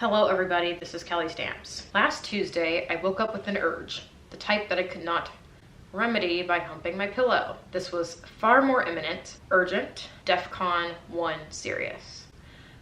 Hello everybody, this is Kelly Stamps. Last Tuesday, I woke up with an urge, the type that I could not remedy by humping my pillow. This was far more imminent, urgent, DEFCON 1 serious.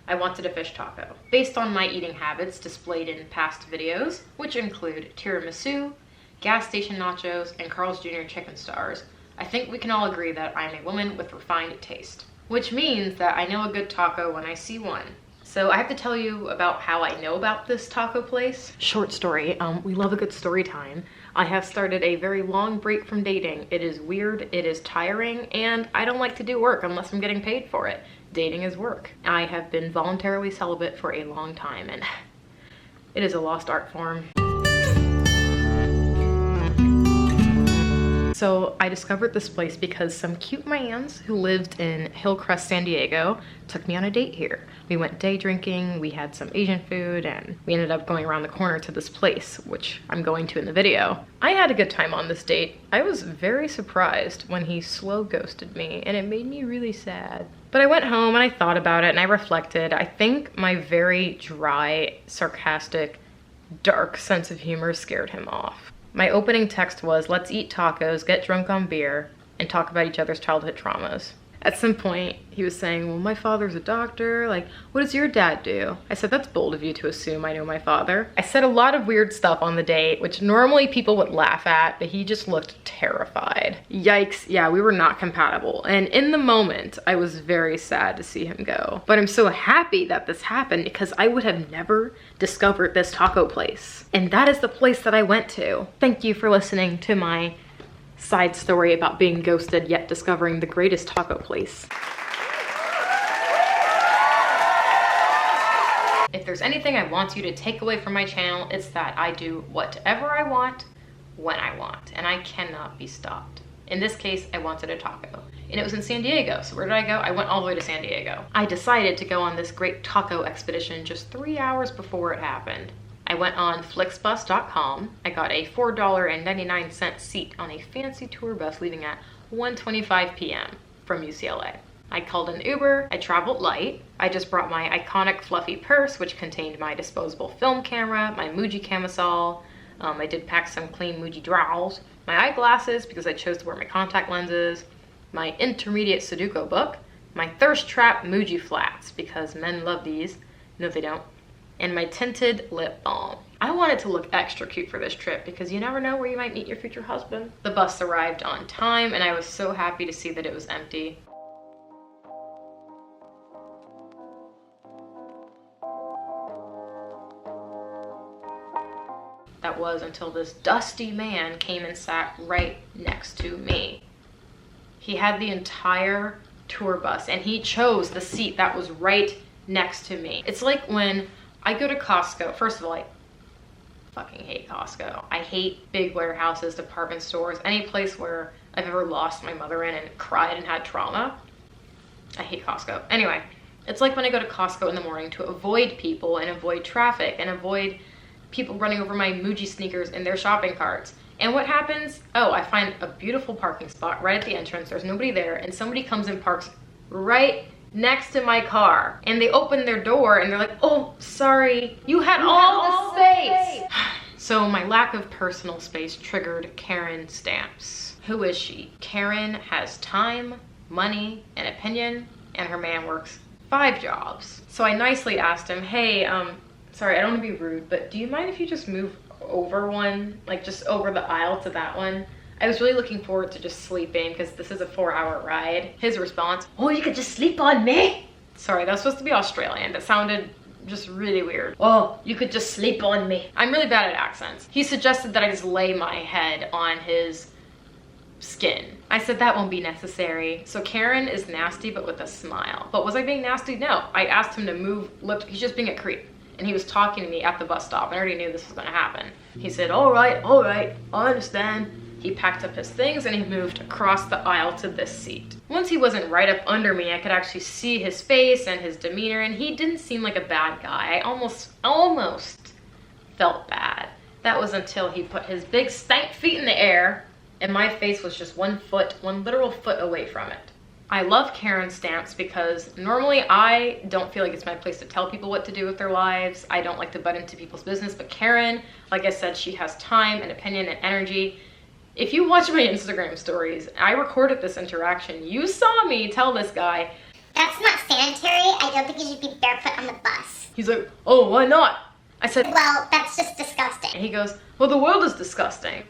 I wanted a fish taco. Based on my eating habits displayed in past videos, which include tiramisu, gas station nachos, and Carl's Jr. chicken stars, I think we can all agree that I'm a woman with refined taste. Which means that I know a good taco when I see one. So I have to tell you about how I know about this taco place. Short story, we love a good story time. I have started a very long break from dating. It is weird, it is tiring, and I don't like to do work unless I'm getting paid for it. Dating is work. I have been voluntarily celibate for a long time, and it is a lost art form. So I discovered this place because some cute mans who lived in Hillcrest, San Diego took me on a date here. We went day drinking, we had some Asian food, and we ended up going around the corner to this place, which I'm going to in the video. I had a good time on this date. I was very surprised when he slow ghosted me, and it made me really sad. But I went home and I thought about it and I reflected. I think my very dry, sarcastic, dark sense of humor scared him off. My opening text was, let's eat tacos, get drunk on beer, and talk about each other's childhood traumas. At some point, he was saying, well, my father's a doctor. Like, what does your dad do? I said, that's bold of you to assume I know my father. I said a lot of weird stuff on the date, which normally people would laugh at, but he just looked terrified. Yikes, yeah, we were not compatible. And in the moment, I was very sad to see him go. But I'm so happy that this happened because I would have never discovered this taco place. And that is the place that I went to. Thank you for listening to my side story about being ghosted yet discovering the greatest taco place. If there's anything I want you to take away from my channel, it's that I do whatever I want, when I want, and I cannot be stopped. In this case, I wanted a taco, and it was in San Diego. So where did I go? I went all the way to San Diego. I decided to go on this great taco expedition just 3 hours before it happened. I went on flixbus.com. I got a $4.99 seat on a fancy tour bus leaving at 1:25 p.m. from UCLA. I called an Uber. I traveled light. I just brought my iconic fluffy purse, which contained my disposable film camera, my Muji camisole. I did pack some clean Muji drawers, my eyeglasses because I chose to wear my contact lenses, my intermediate Sudoku book, my thirst trap Muji flats because men love these. No, they don't. And my tinted lip balm. I wanted to look extra cute for this trip because you never know where you might meet your future husband. The bus arrived on time and I was so happy to see that it was empty. That was until this dusty man came and sat right next to me. He had the entire tour bus and he chose the seat that was right next to me. It's like when I go to Costco. First of all, I fucking hate Costco. I hate big warehouses, department stores, any place where I've ever lost my mother in and cried and had trauma. I hate Costco. Anyway, it's like when I go to Costco in the morning to avoid people and avoid traffic and avoid people running over my Muji sneakers in their shopping carts. And what happens? Oh, I find a beautiful parking spot right at the entrance. There's nobody there and somebody comes and parks right next to my car, and they open their door and they're like, oh, sorry, you had all the space. So my lack of personal space triggered Karen Stamps. Who is she? Karen has time, money, and opinion, and her man works 5 jobs. So I nicely asked him, hey, sorry, I don't want to be rude, but do you mind if you just move over one, like just over the aisle to that one? I was really looking forward to just sleeping because this is a 4-hour ride. His response, oh, you could just sleep on me? Sorry, that was supposed to be Australian. That sounded just really weird. Oh, you could just sleep on me. I'm really bad at accents. He suggested that I just lay my head on his skin. I said that won't be necessary. So Karen is nasty, but with a smile. But was I being nasty? No. I asked him to move, he's just being a creep. And he was talking to me at the bus stop. I already knew this was gonna happen. He said, all right, I understand. He packed up his things and he moved across the aisle to this seat. Once he wasn't right up under me, I could actually see his face and his demeanor, and he didn't seem like a bad guy. I almost felt bad. That was until he put his big stank feet in the air and my face was just one literal foot away from it. I love Karen stamps because normally I don't feel like it's my place to tell people what to do with their lives. I don't like to butt into people's business, but Karen, like I said, she has time and opinion and energy. If you watch my Instagram stories, I recorded this interaction. You saw me tell this guy, "That's not sanitary. I don't think you should be barefoot on the bus." He's like, "Oh, why not?" I said, "Well, that's just disgusting." And he goes, "Well, the world is disgusting."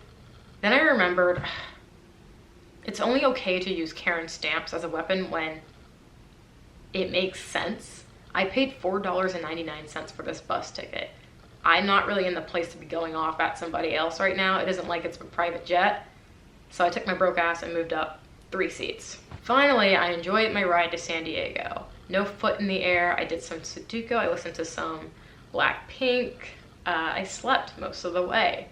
Then I remembered, it's only okay to use Karen stamps as a weapon when it makes sense. I paid $4.99 for this bus ticket. I'm not really in the place to be going off at somebody else right now. It isn't like it's a private jet. So I took my broke ass and moved up 3 seats. Finally, I enjoyed my ride to San Diego. No foot in the air. I did some Sudoku. I listened to some Blackpink. I slept most of the way.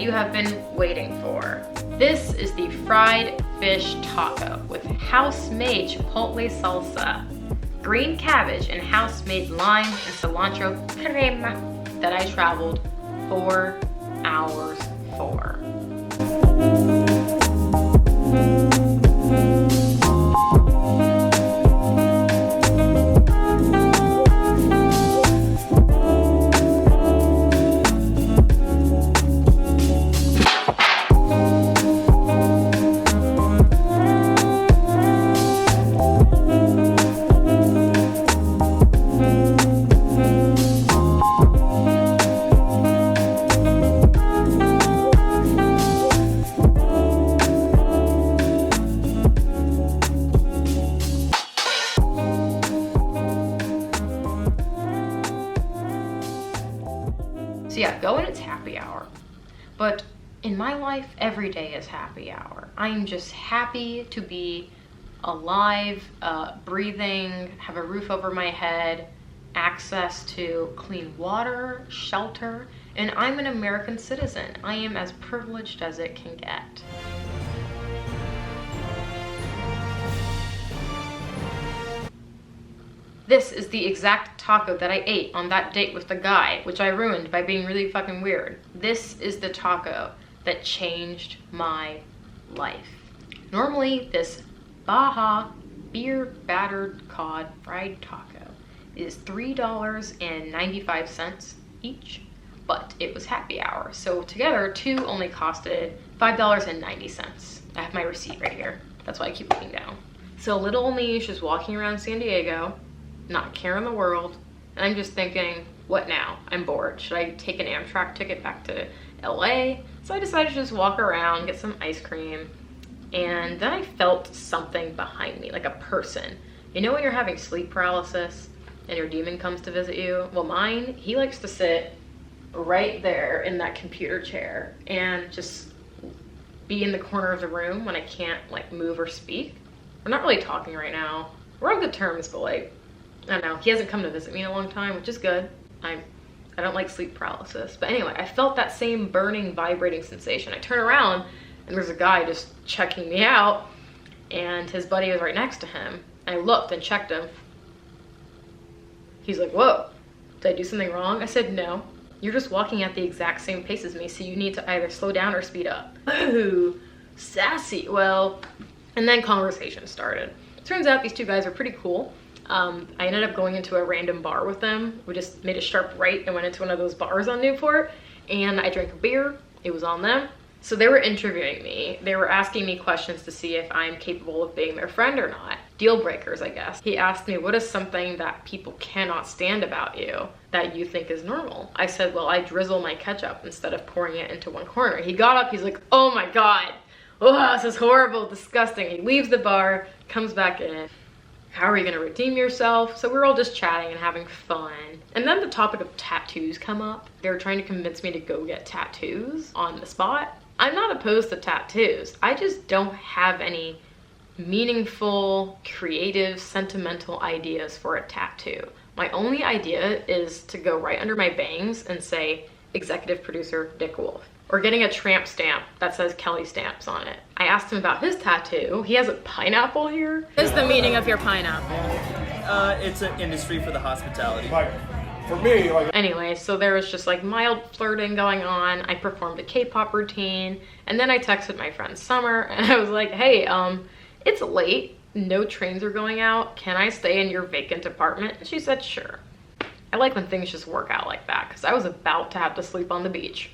Have been waiting for. This is the fried fish taco with house-made chipotle salsa, green cabbage, and house-made lime and cilantro crema that I traveled 4 hours for. So yeah, go and it's happy hour. But in my life, every day is happy hour. I am just happy to be alive, breathing, have a roof over my head, access to clean water, shelter, and I'm an American citizen. I am as privileged as it can get. This is the exact taco that I ate on that date with the guy, which I ruined by being really fucking weird. This is the taco that changed my life. Normally, this Baja beer battered cod fried taco is $3.95 each, but it was happy hour. So together, 2 only costed $5.90. I have my receipt right here. That's why I keep looking down. So little old me is just walking around San Diego, not a care in the world, and I'm just thinking, what now? I'm bored. Should I take an Amtrak ticket back to LA? So I decided to just walk around, get some ice cream, and then I felt something behind me, like a person. You know when you're having sleep paralysis and your demon comes to visit you? Well, mine, he likes to sit right there in that computer chair and just be in the corner of the room when I can't like move or speak. We're not really talking right now. We're on good terms, but like, I don't know, he hasn't come to visit me in a long time, which is good. I don't like sleep paralysis. But anyway, I felt that same burning, vibrating sensation. I turn around and there's a guy just checking me out, and his buddy was right next to him. I looked and checked him. He's like, whoa, did I do something wrong? I said, no. You're just walking at the exact same pace as me, so you need to either slow down or speed up. Ooh, sassy. Well, and then conversation started. Turns out these two guys are pretty cool. I ended up going into a random bar with them. We just made a sharp right and went into one of those bars on Newport, and I drank a beer. It was on them. So they were interviewing me. They were asking me questions to see if I'm capable of being their friend or not. Deal breakers, I guess. He asked me, what is something that people cannot stand about you that you think is normal? I said, well, I drizzle my ketchup instead of pouring it into one corner. He got up, he's like, oh my God. Oh, this is horrible, disgusting. He leaves the bar, comes back in. How are you gonna redeem yourself? So we're all just chatting and having fun. And then the topic of tattoos come up. They were trying to convince me to go get tattoos on the spot. I'm not opposed to tattoos. I just don't have any meaningful, creative, sentimental ideas for a tattoo. My only idea is to go right under my bangs and say, executive producer Dick Wolf. Or getting a tramp stamp that says Kelly Stamps on it. I asked him about his tattoo. He has a pineapple here. What is the meaning of your pineapple? It's an industry for the hospitality. Like, for me, like... Anyway, so there was just like mild flirting going on. I performed a K-pop routine, and then I texted my friend Summer, and I was like, hey, it's late. No trains are going out. Can I stay in your vacant apartment? And she said, sure. I like when things just work out like that, because I was about to have to sleep on the beach.